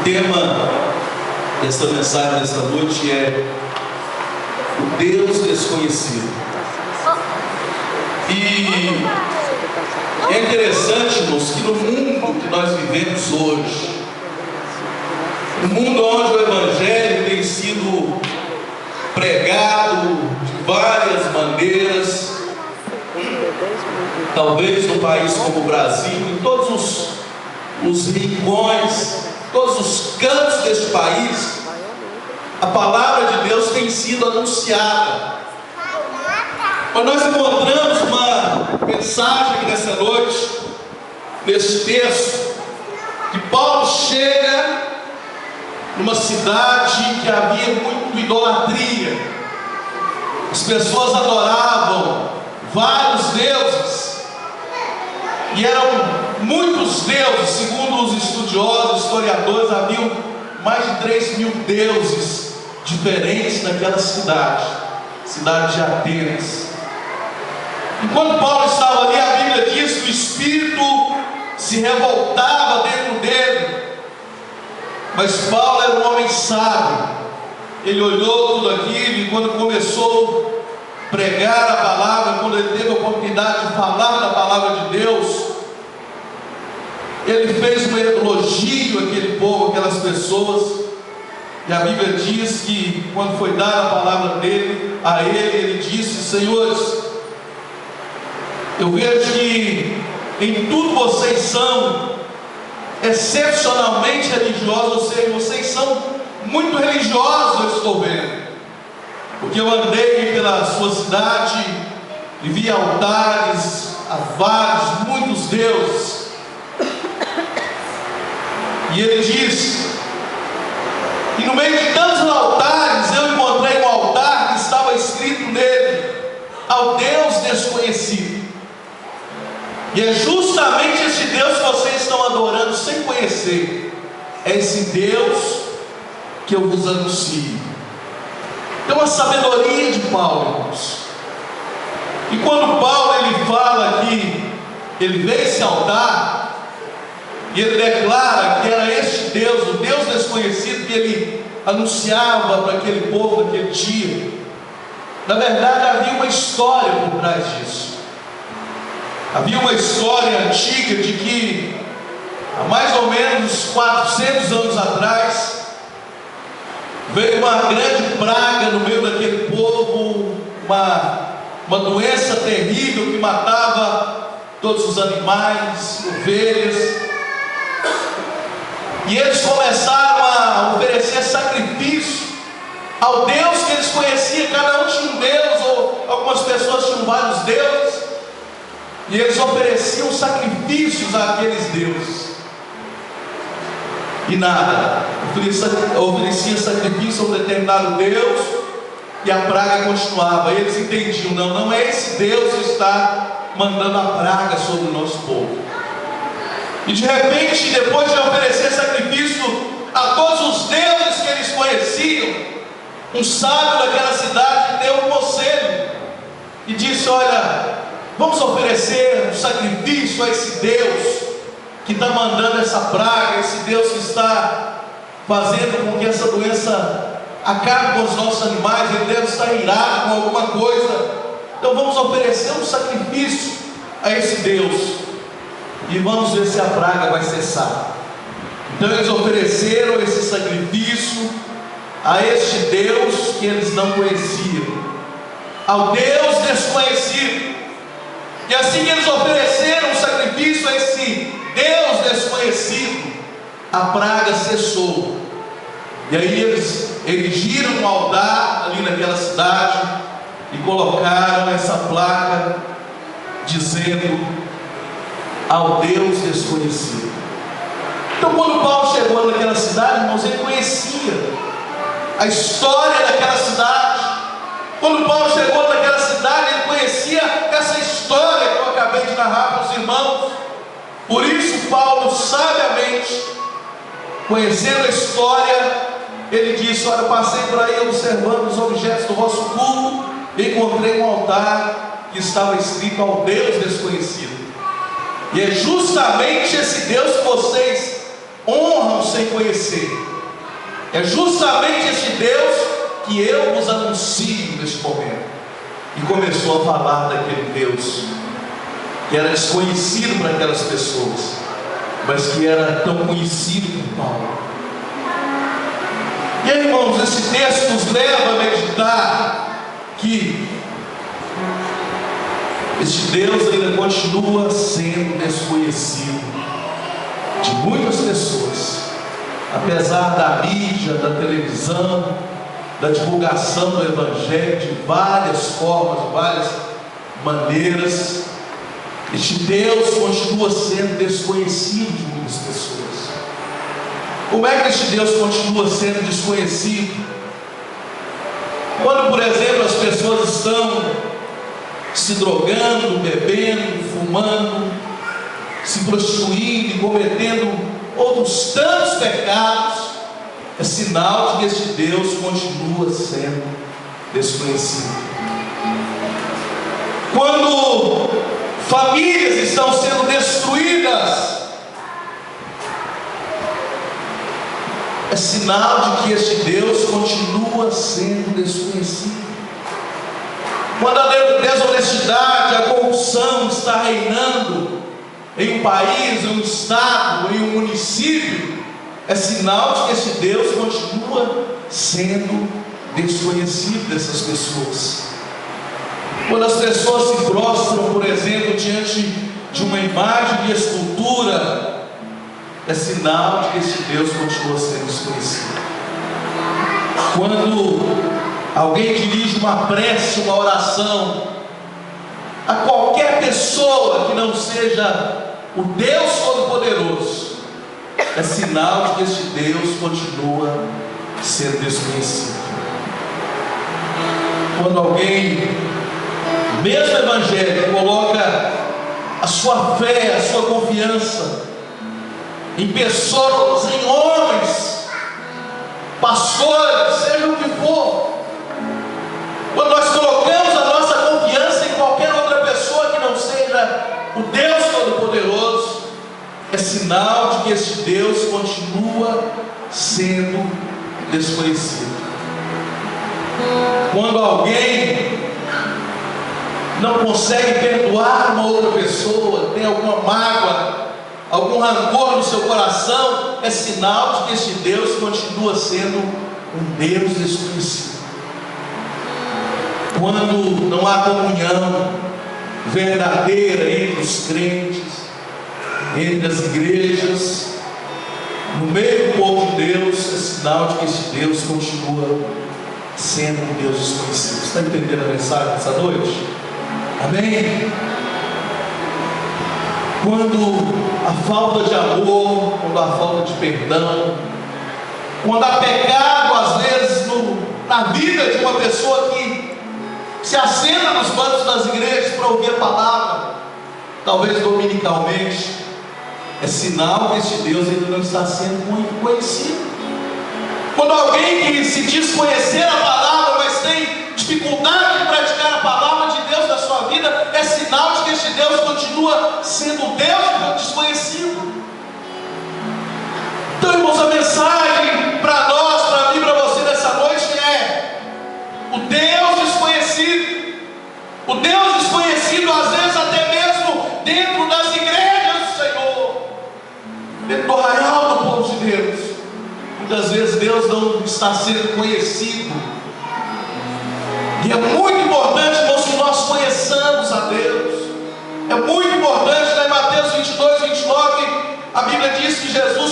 tema desta mensagem desta noite é o Deus desconhecido. E é interessante, irmãos, que no mundo que nós vivemos hoje, no mundo onde o Evangelho tem sido pregado de várias maneiras, talvez no país como o Brasil, em todos os rincões, todos os cantos deste país, a palavra de Deus tem sido anunciada. Mas nós encontramos uma mensagem aqui nessa noite, nesse texto, que Paulo chega numa cidade que havia muito idolatria. As pessoas adoravam vários deuses, e eram muitos deuses. Segundo os estudiosos, historiadores, haviam mais de 3.000 deuses diferentes naquela cidade de Atenas. E quando Paulo estava ali, a Bíblia diz que o Espírito se revoltava dentro dele. Mas Paulo era um homem sábio. Ele olhou tudo aquilo, e quando começou a pregar a palavra, quando ele teve a oportunidade de falar da palavra de Deus, ele fez um elogio àquele povo, aquelas pessoas. E a Bíblia diz que quando foi dada a palavra dele, a ele disse: senhores, eu vejo que em tudo vocês são excepcionalmente religiosos, ou seja, vocês são muito religiosos, eu estou vendo, porque eu andei pela sua cidade e vi altares a vários, muitos deuses. E ele diz: e no meio de tantos altares eu encontrei um altar que estava escrito nele: ao Deus desconhecido. E é justamente esse Deus que vocês estão adorando sem conhecer. É esse Deus que eu vos anuncio. Então a sabedoria de Paulo, irmãos. E quando Paulo ele fala que ele vê esse altar, e ele declara que era este Deus, o Deus desconhecido, que ele anunciava para aquele povo naquele dia, na verdade havia uma história por trás disso. Havia uma história antiga de que há mais ou menos 400 anos atrás veio uma grande praga no meio daquele povo, uma doença terrível que matava todos os animais, ovelhas. E eles começaram a oferecer sacrifício ao Deus que eles conheciam. Cada um tinha um Deus, ou algumas pessoas tinham vários deuses, e eles ofereciam sacrifícios àqueles deuses. E nada, oferecia sacrifício a um determinado Deus, e a praga continuava. Eles entendiam: não é esse Deus que está mandando a praga sobre o nosso povo. E de repente, depois de oferecer sacrifício a todos os deuses que eles conheciam, um sábio daquela cidade deu um conselho e disse: olha, vamos oferecer um sacrifício a esse Deus que está mandando essa praga, esse Deus que está fazendo com que essa doença acabe com os nossos animais. Ele deve estar irado com alguma coisa. Então vamos oferecer um sacrifício a esse Deus e vamos ver se a praga vai cessar. Então eles ofereceram esse sacrifício a este Deus que eles não conheciam, ao Deus desconhecido. E assim que eles ofereceram o sacrifício a esse Deus desconhecido, a praga cessou. E aí eles erigiram um altar ali naquela cidade e colocaram essa placa dizendo: ao Deus desconhecido. Então quando Paulo chegou naquela cidade, irmãos, ele conhecia a história daquela cidade. Quando Paulo chegou naquela cidade, ele conhecia essa história que eu acabei de narrar para os irmãos. Por isso Paulo, sabiamente, conhecendo a história, ele disse: olha, eu passei por aí observando os objetos do vosso culto, e encontrei um altar que estava escrito ao Deus desconhecido. E é justamente esse Deus que vocês honram sem conhecer. É justamente este Deus que eu vos anuncio neste momento. E começou a falar daquele Deus que era desconhecido para aquelas pessoas, mas que era tão conhecido por Paulo. E aí, irmãos, esse texto nos leva a meditar que este Deus ainda continua sendo desconhecido de muitas pessoas, apesar da mídia, da televisão, da divulgação do Evangelho de várias formas, de várias maneiras. Este Deus continua sendo desconhecido de muitas pessoas. Como é que este Deus continua sendo desconhecido? Quando, por exemplo, as pessoas estão se drogando, bebendo, fumando, se prostituindo e cometendo outros tantos pecados, é sinal de que este Deus continua sendo desconhecido. Quando famílias estão sendo destruídas, é sinal de que este Deus continua sendo desconhecido. Quando a desonestidade, a corrupção está reinando em um país, em um estado, em um município, é sinal de que este Deus continua sendo desconhecido dessas pessoas. Quando as pessoas se prostram, por exemplo, diante de uma imagem de escultura, é sinal de que este Deus continua sendo desconhecido. Quando alguém dirige uma prece, uma oração a qualquer pessoa que não seja o Deus Todo-Poderoso, é sinal de que este Deus continua sendo desconhecido. Quando alguém, mesmo evangélico, coloca a sua fé, a sua confiança em pessoas, em homens, pastores, seja o que for, quando nós colocamos a nossa confiança em qualquer outra pessoa que não seja o Deus Todo-Poderoso, é sinal de que este Deus continua sendo desconhecido. Quando alguém não consegue perdoar uma outra pessoa, tem alguma mágoa, algum rancor no seu coração, é sinal de que este Deus continua sendo um Deus desconhecido. Quando não há comunhão verdadeira entre os crentes, entre as igrejas, no meio do povo de Deus, é sinal de que este Deus continua sendo um Deus desconhecido. Você está entendendo a mensagem dessa noite? Amém? Quando a falta de amor, quando a falta de perdão, quando há pecado às vezes na vida de uma pessoa que se assenta nos bancos das igrejas para ouvir a palavra, talvez dominicalmente, é sinal que este Deus ainda não está sendo muito conhecido. Quando alguém que se diz conhecer a palavra, mas tem dificuldade de praticar a palavra de Deus na sua vida, é sinal de que este Deus continua sendo Deus desconhecido. Então, irmãos, a mensagem para nós, para mim, para você nessa noite é: o Deus desconhecido. O Deus desconhecido, às vezes até mesmo dentro das igrejas do Senhor, dentro do arraial do povo de Deus, muitas vezes Deus não está sendo conhecido. E é muito importante, irmãos, que nós conheçamos a Deus. É muito importante, lá em Mateus 22, 29, a Bíblia diz que Jesus